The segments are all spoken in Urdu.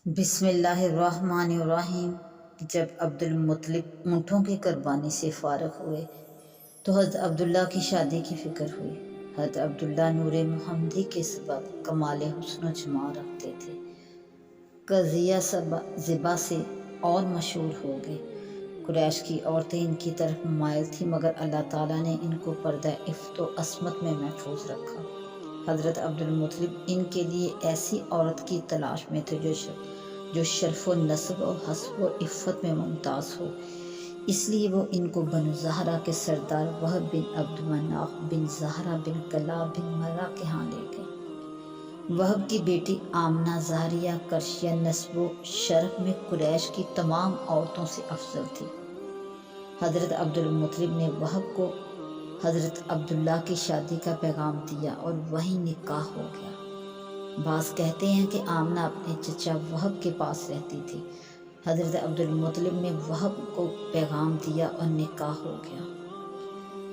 بسم اللہ الرحمن الرحیم۔ جب عبد المطلب اونٹوں کی قربانی سے فارغ ہوئے تو حضرت عبداللہ کی شادی کی فکر ہوئی۔ حضرت عبداللہ نور محمدی کے سبب کمال حسن و جمال رکھتے تھے۔ قضیہ ذبح سے اور مشہور ہو گئے۔ قریش کی عورتیں ان کی طرف مائل تھیں، مگر اللہ تعالیٰ نے ان کو پردہ عفت و عصمت میں محفوظ رکھا۔ حضرت عبد المطلب ان کے لیے ایسی عورت کی تلاش میں تھے جو شرف و نسب و حسب و عفت میں ممتاز ہو، اس لیے وہ ان کو بنو زہرہ کے سردار وہب بن عبد مناف بن زہرہ بن کلاب بن مرہ کے ہاں لے گئے۔ وہب کی بیٹی آمنہ زہریہ قرشیہ نسب و شرف میں قریش کی تمام عورتوں سے افضل تھی۔ حضرت عبد المطلب نے وہب کو حضرت عبداللہ کی شادی کا پیغام دیا اور وہیں نکاح ہو گیا۔ بعض کہتے ہیں کہ آمنہ اپنے چچا وہب کے پاس رہتی تھی۔ حضرت عبد المطلب نے وہب کو پیغام دیا اور نکاح ہو گیا۔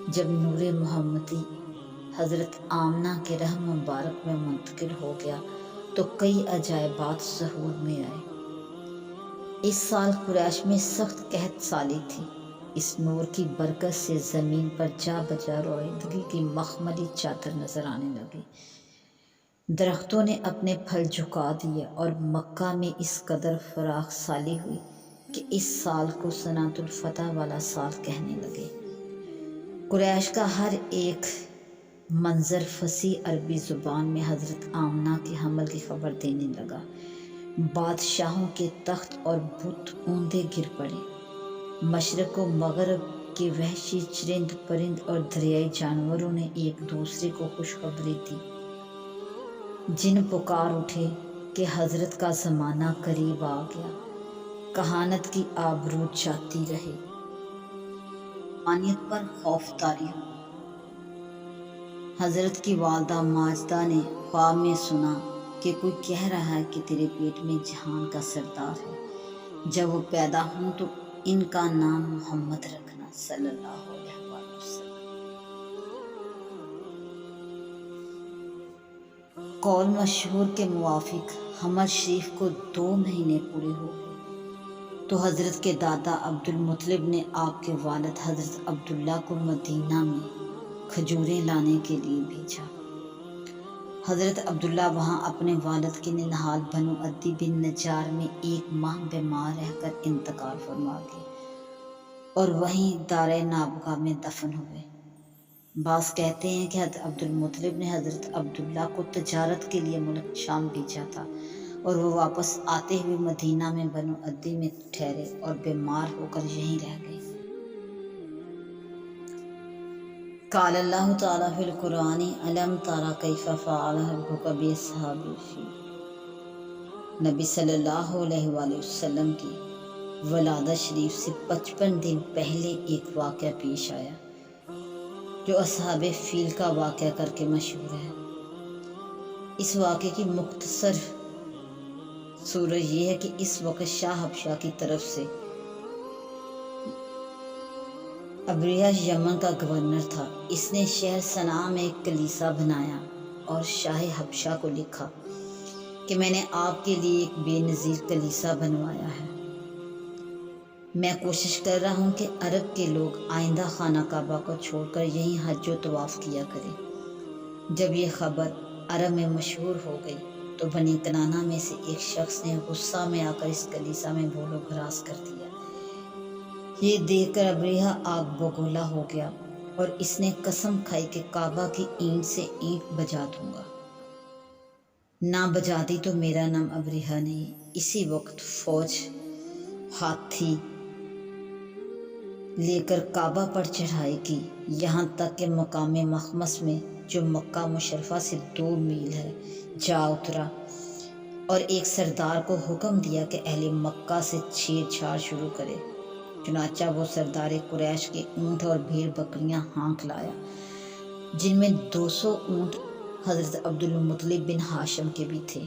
جب نور محمدی حضرت آمنہ کے رحم مبارک میں منتقل ہو گیا تو کئی عجائبات ظہور میں آئے۔ اس سال قریش میں سخت قحط سالی تھی۔ اس نور کی برکت سے زمین پر جا بجا رویدگی کی مخملی چادر نظر آنے لگی۔ درختوں نے اپنے پھل جھکا دیے اور مکہ میں اس قدر فراخ سالی ہوئی کہ اس سال کو سنۃ الفتح والا سال کہنے لگے۔ قریش کا ہر ایک منظر فصیح عربی زبان میں حضرت آمنہ کے حمل کی خبر دینے لگا۔ بادشاہوں کے تخت اور بت اوندے گر پڑے۔ مشرق و مغرب کے وحشی چرند پرند اور دریائی جانوروں نے ایک دوسرے کو خوشخبری دی۔ جن پکار اٹھے کہ حضرت کا زمانہ قریب آ گیا، کہانت کی آبرو جاتی رہے، روحانیت پر خوف طاری ہو۔ حضرت کی والدہ ماجدہ نے خواب میں سنا کہ کوئی کہہ رہا ہے کہ تیرے پیٹ میں جہان کا سردار ہے، جب وہ پیدا ہوں تو ان کا نام محمد رکھنا صلی اللہ علیہ وسلم۔ قول مشہور کے موافق حمل شریف کو 2 مہینے پورے ہو گئے تو حضرت کے دادا عبد المطلب نے آپ کے والد حضرت عبداللہ کو مدینہ میں کھجوریں لانے کے لیے بھیجا۔ حضرت عبداللہ وہاں اپنے والد کے ننہال بنو عدی بن نجار میں 1 ماہ بیمار رہ کر انتقال فرما گئے اور وہیں دار نابغہ میں دفن ہوئے۔ بعض کہتے ہیں کہ حضرت عبد المطلب نے حضرت عبداللہ کو تجارت کے لیے ملک شام بھیجا تھا اور وہ واپس آتے ہوئے مدینہ میں بنو عدی میں ٹھہرے اور بیمار ہو کر یہیں رہ گئے۔ قال اللہ تعالیٰ فی القرآن الم تر کیف فعل ربک باصحاب الفیل۔ نبی صلی اللہ علیہ وآلہ وسلم کی ولادت شریف سے 55 دن پہلے ایک واقعہ پیش آیا جو اصحاب فیل کا واقعہ کر کے مشہور ہے۔ اس واقعے کی مختصر صورت یہ ہے کہ اس وقت شاہ حبشہ کی طرف سے ابریہ یمن کا گورنر تھا۔ اس نے شہر صنعاء میں ایک کلیسا بنایا اور شاہ حبشہ کو لکھا کہ میں نے آپ کے لیے ایک بے نظیر کلیسا بنوایا ہے۔ میں کوشش کر رہا ہوں کہ عرب کے لوگ آئندہ خانہ کعبہ کو چھوڑ کر یہیں حج و طواف کیا کریں۔ جب یہ خبر عرب میں مشہور ہو گئی تو بنی کنانہ میں سے ایک شخص نے غصہ میں آ کر اس کلیسا میں بول و گراس کر دیا۔ یہ دیکھ کر ابریہ آگ بگولا ہو گیا اور اس نے قسم کھائی کہ کعبہ کی اینٹ سے اینٹ بجا دوں گا۔ نہ بجا دی تو میرا نام ابریہ نہیں۔ اسی وقت فوج ہاتھی لے کر کعبہ پر چڑھائی کی، یہاں تک کہ مقام مخمس میں جو مکہ مشرفہ سے 2 میل ہے جا اترا اور ایک سردار کو حکم دیا کہ اہل مکہ سے چھیڑ چھاڑ شروع کرے۔ چنانچہ وہ سردار قریش کے اونٹ اور بھیڑ بکریاں ہانک لایا، جن میں 200 اونٹ حضرت عبد المطلب بن ہاشم کے بھی تھے۔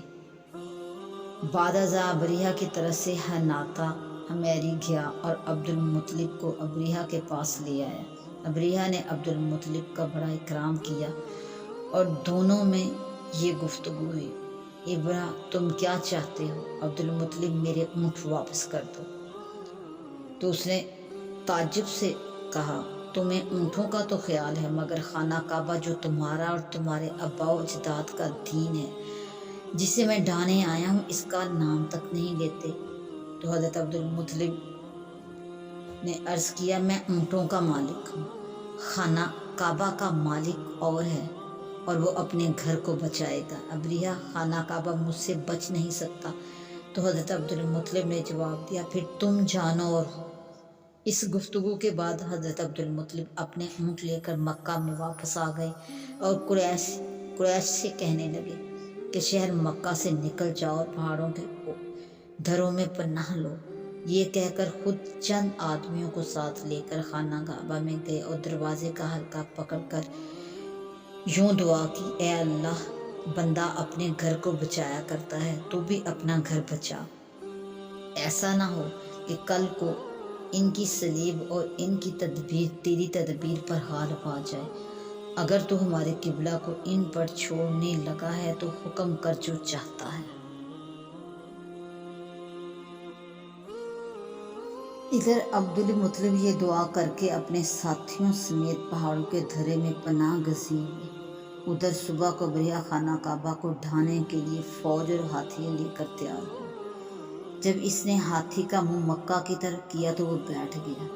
بعد ازاں ابریہ کی طرف سے حناطہ حمیری گیا اور عبد المطلب کو ابریہ کے پاس لے آیا۔ ابریہ نے عبد المطلب کا بڑا اکرام کیا اور دونوں میں یہ گفتگو ہوئی۔ ابرا تم کیا چاہتے ہو؟ عبد المطلب میرے اونٹ واپس کر دو۔ تو اس نے تعجب سے کہا تمہیں اونٹوں کا تو خیال ہے، مگر خانہ کعبہ جو تمہارا اور تمہارے آباء و اجداد کا دین ہے، جسے میں ڈھانے آیا ہوں، اس کا نام تک نہیں لیتے۔ تو حضرت عبد المطلب نے عرض کیا میں اونٹوں کا مالک ہوں، خانہ کعبہ کا مالک اور ہے، اور وہ اپنے گھر کو بچائے گا۔ ابریہ خانہ کعبہ مجھ سے بچ نہیں سکتا۔ تو حضرت عبد المطلب نے جواب دیا پھر تم جانو اور ہو۔ اس گفتگو کے بعد حضرت عبد المطلب اپنے اونٹ لے کر مکہ میں واپس آ گئے اور قریش سے کہنے لگے کہ شہر مکہ سے نکل جاؤ اور پہاڑوں کے دھروں میں پناہ لو۔ یہ کہہ کر خود چند آدمیوں کو ساتھ لے کر خانہ کعبہ میں گئے اور دروازے کا حلقہ پکڑ کر یوں دعا کی، اے اللہ، بندہ اپنے گھر کو بچایا کرتا ہے، تو بھی اپنا گھر بچا۔ ایسا نہ ہو کہ کل کو ان کی صلیب اور ان کی تدبیر تیری تدبیر پر غالب آ جائے۔ اگر تو ہمارے قبلہ کو ان پر چھوڑنے لگا ہے تو حکم کر جو چاہتا ہے۔ ادھر عبد المطلب یہ دعا کر کے اپنے ساتھیوں سمیت پہاڑوں کے دھرے میں پناہ گزین ہوئے۔ ادھر صبح کو ابریہ خانہ کعبہ کو ڈھانے کے لیے فوج اور ہاتھی لے کر تیار ہوا۔ جب اس نے ہاتھی کا منہ مکہ کی طرف کیا تو وہ بیٹھ گیا۔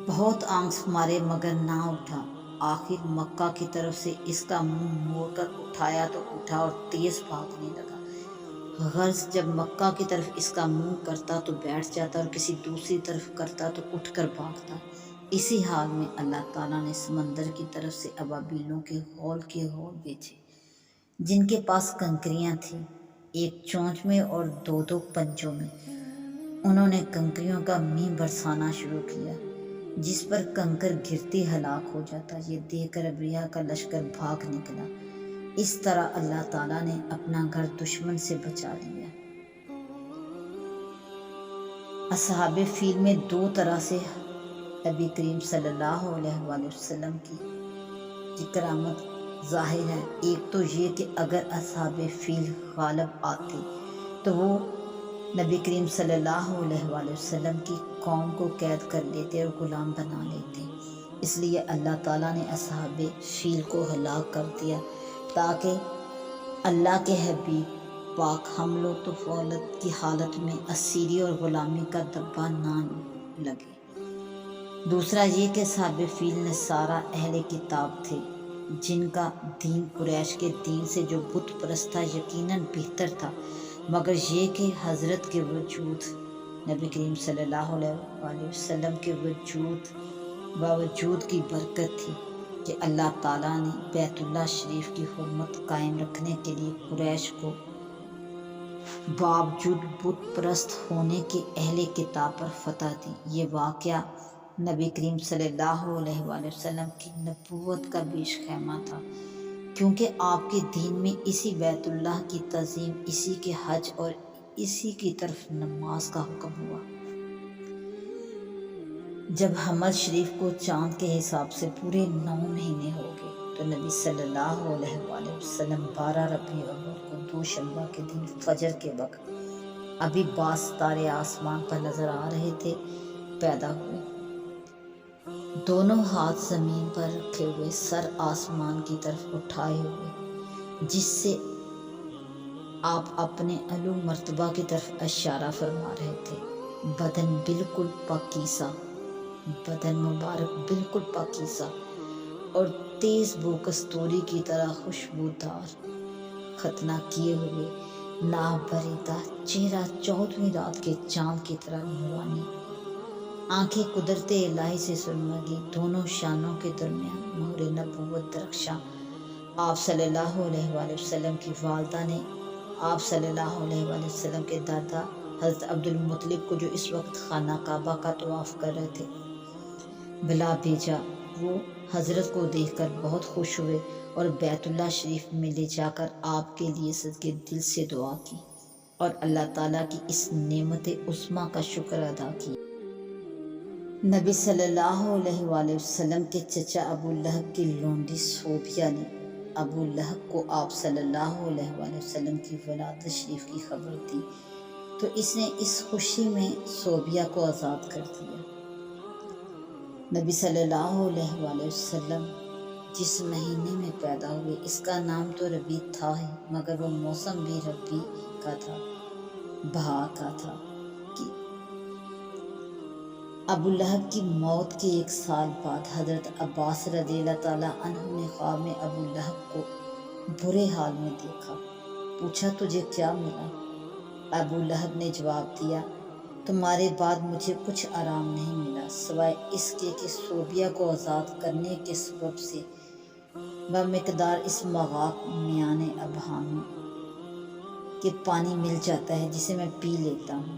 بہت آنکھ مارے مگر نہ اٹھا۔ آخر مکہ کی طرف سے اس کا منہ موڑ کر اٹھایا تو اٹھا اور تیز بھاگنے لگا۔ غرض جب مکہ کی طرف اس کا منہ کرتا تو بیٹھ جاتا اور کسی دوسری طرف کرتا تو اٹھ کر بھاگتا۔ اسی حال میں اللہ تعالیٰ نے سمندر کی طرف سے ابابیلوں کے غول بھیجے، جن کے پاس کنکریاں تھیں، ایک چونچ میں اور دو دو پنجوں میں۔ انہوں نے کنکریوں کا مہ برسانا شروع کیا، جس پر کنکر گرتے ہلاک ہو جاتا۔ یہ دیکھ کر ابریہ کا لشکر بھاگ نکلا۔ اس طرح اللہ تعالیٰ نے اپنا گھر دشمن سے بچا لیا۔ اصحاب فیل میں دو طرح سے نبی کریم صلی اللہ علیہ وآلہ وسلم کی کرامت ظاہر ہے۔ ایک تو یہ کہ اگر اصحاب فیل غالب آتے تو وہ نبی کریم صلی اللہ علیہ وآلہ وسلم کی قوم کو قید کر لیتے اور غلام بنا لیتے۔ اس لیے اللہ تعالیٰ نے اصحاب فیل کو ہلاک کر دیا تاکہ اللہ کے حبیب پاک حمل و طفولت کی حالت میں اسیری اور غلامی کا دبا نہ لگے۔ دوسرا یہ کہ اصحاب فیل نصارہ اہل کتاب تھے، جن کا دین قریش کے دین سے جو بت پرست تھا یقیناً بہتر تھا، مگر یہ کہ حضرت کے وجود، نبی کریم صلی اللہ علیہ وآلہ وسلم کے وجود کی برکت تھی کہ اللہ تعالیٰ نے بیت اللہ شریف کی حرمت قائم رکھنے کے لیے قریش کو باوجود بت پرست ہونے کے اہل کتاب پر فتح دی۔ یہ واقعہ نبی کریم صلی اللہ علیہ وآلہ وسلم کی نبوت کا بیش خیمہ تھا، کیونکہ آپ کے دین میں اسی بیت اللہ کی تعظیم، اسی کے حج اور اسی کی طرف نماز کا حکم ہوا۔ جب حمل شریف کو چاند کے حساب سے پورے 9 مہینے ہو گئے تو نبی صلی اللہ علیہ وآلہ وسلم 12 ربیع الاول کو دوشنبہ کے دن فجر کے وقت، ابھی بعض ستارے آسمان پر نظر آ رہے تھے، پیدا ہوئے۔ دونوں ہاتھ زمین پر رکھے ہوئے، سر آسمان کی طرف اٹھائے ہوئے، جس سے آپ اپنے علو مرتبہ کی طرف اشارہ فرما رہے تھے۔ بدن بالکل پاکیزہ، بدن مبارک بالکل پاکیزہ اور تیز بو کستوری کی طرح خوشبودار، ختنہ کیے ہوئے، ناف بریدہ، چہرہ 14ویں رات کے چاند کی طرح نورانی، آنکھیں قدرت الہی سے سرمگی، دونوں شانوں کے درمیان مہر نبوت درخشاں۔ آپ صلی اللہ علیہ وآلہ وسلم کی والدہ نے آپ صلی اللہ علیہ وآلہ وسلم کے دادا حضرت عبد المطلب کو، جو اس وقت خانہ کعبہ کا طواف کر رہے تھے، بلا بھیجا۔ وہ حضرت کو دیکھ کر بہت خوش ہوئے اور بیت اللہ شریف میں لے جا کر آپ کے لیے صدقے دل سے دعا کی اور اللہ تعالیٰ کی اس نعمت عظمیٰ کا شکر ادا کیا۔ نبی صلی اللہ علیہ وآلہ وسلم کے چچا ابو لہب کی لونڈی صوفیہ نے ابو لہب کو آپ صلی اللہ علیہ وآلہ وسلم کی ولادت شریف کی خبر دی تو اس نے اس خوشی میں صوبیہ کو آزاد کر دیا۔ نبی صلی اللہ علیہ وآلہ وسلم جس مہینے میں پیدا ہوئے اس کا نام تو ربیع تھا ہی، مگر وہ موسم بھی ربیع کا تھا، بہار کا تھا۔ کہ ابو لہب کی موت کے 1 سال بعد حضرت عباس رضی اللہ تعالیٰ عنہ نے خواب میں ابو لہب کو برے حال میں دیکھا۔ پوچھا تجھے کیا ملا؟ ابو لہب نے جواب دیا تمہارے بعد مجھے کچھ آرام نہیں ملا سوائے اس کے کہ صوبیہ کو آزاد کرنے کے سبب سے بمقدار اس مغاق میان ابہام کے پانی مل جاتا ہے جسے میں پی لیتا ہوں۔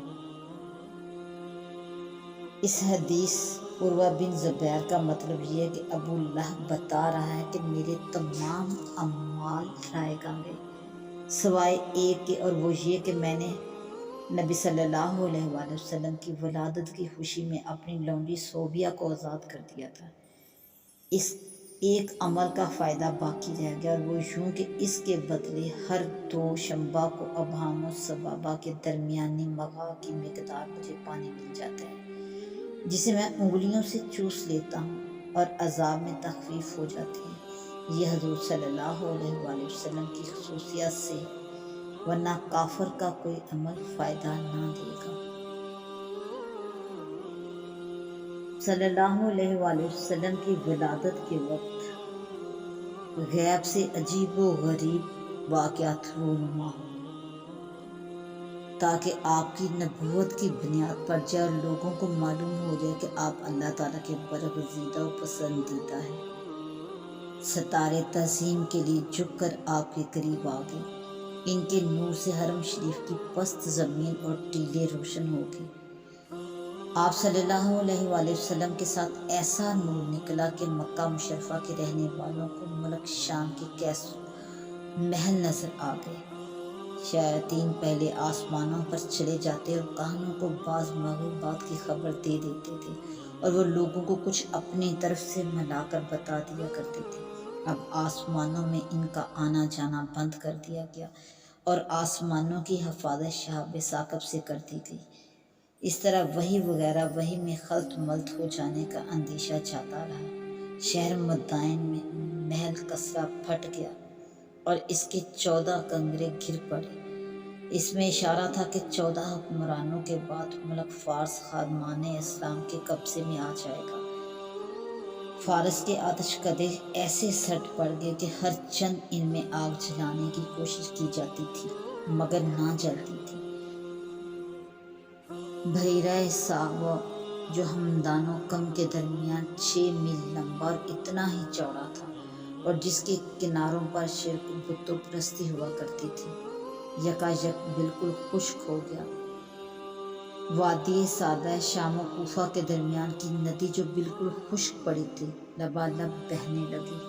اس حدیث عروہ بن زبیر کا مطلب یہ ہے کہ ابو لہب بتا رہا ہے کہ میرے تمام اعمال رائے گاں گئے سوائے ایک کے، اور وہ یہ کہ میں نے نبی صلی اللہ علیہ وآلہ وسلم کی ولادت کی خوشی میں اپنی لونڈی صوبیہ کو آزاد کر دیا تھا۔ اس ایک عمل کا فائدہ باقی رہ گیا، اور وہ یوں کہ اس کے بدلے ہر 2 شنبہ کو ابہام و سبابہ کے درمیانی مغاں کی مقدار مجھے پانی مل جاتا ہے جسے میں انگلیوں سے چوس لیتا ہوں اور عذاب میں تخفیف ہو جاتی ہے۔ یہ حضور صلی اللہ علیہ وآلہ وسلم کی خصوصیت سے، ورنہ کافر کا کوئی عمل فائدہ نہ دے گا۔ صلی اللہ علیہ وآلہ وسلم کی ولادت کے وقت غیب سے عجیب و غریب واقعات رونما ہو تاکہ آپ کی نبوت کی بنیاد پر جائے اور لوگوں کو معلوم ہو جائے کہ آپ اللہ تعالیٰ کے برگزیدہ و پسندیدہ ہیں۔ ستارے تعظیم کے لیے جھک کر آپ کے قریب آ گئے، ان کے نور سے حرم شریف کی پست زمین اور ٹیلے روشن ہو گئے۔ آپ صلی اللہ علیہ وآلہ وسلم کے ساتھ ایسا نور نکلا کہ مکہ مشرفہ کے رہنے والوں کو ملک شام کے قیس محل نظر آ گئے۔ شیاطین پہلے آسمانوں پر چلے جاتے اور کہانوں کو بعض مغیبات کی خبر دے دیتے تھے، اور وہ لوگوں کو کچھ اپنی طرف سے ملا کر بتا دیا کرتے تھے۔ اب آسمانوں میں ان کا آنا جانا بند کر دیا گیا اور آسمانوں کی حفاظت شہاب ثاقب سے کر دی گئی۔ اس طرح وحی وغیرہ وحی میں خلط ملط ہو جانے کا اندیشہ جاتا رہا۔ شہر مدائن میں محل کسرا پھٹ گیا اور اس کے 14 کنگرے گر پڑے۔ اس میں اشارہ تھا کہ 14 حکمرانوں کے بعد ملک فارس خادمان اسلام کے قبضے میں آ جائے گا۔ فارس کے آتش کدے ایسے سٹ پڑ گئے کہ ہر چند ان میں آگ جلانے کی کوشش کی جاتی تھی مگر نہ جلتی تھی۔ بحیرہ ساغوا جو ہمدان و کم کے درمیان 6 میل لمبا اور اتنا ہی چوڑا تھا، اور جس کے کناروں پر شرک و بت پرستی ہوا کرتی تھی، یکایک بالکل خشک ہو گیا۔ وادی سادہ شام و کوفہ کے درمیان کی ندی جو بالکل خشک پڑی تھی لبالب بہنے لگی۔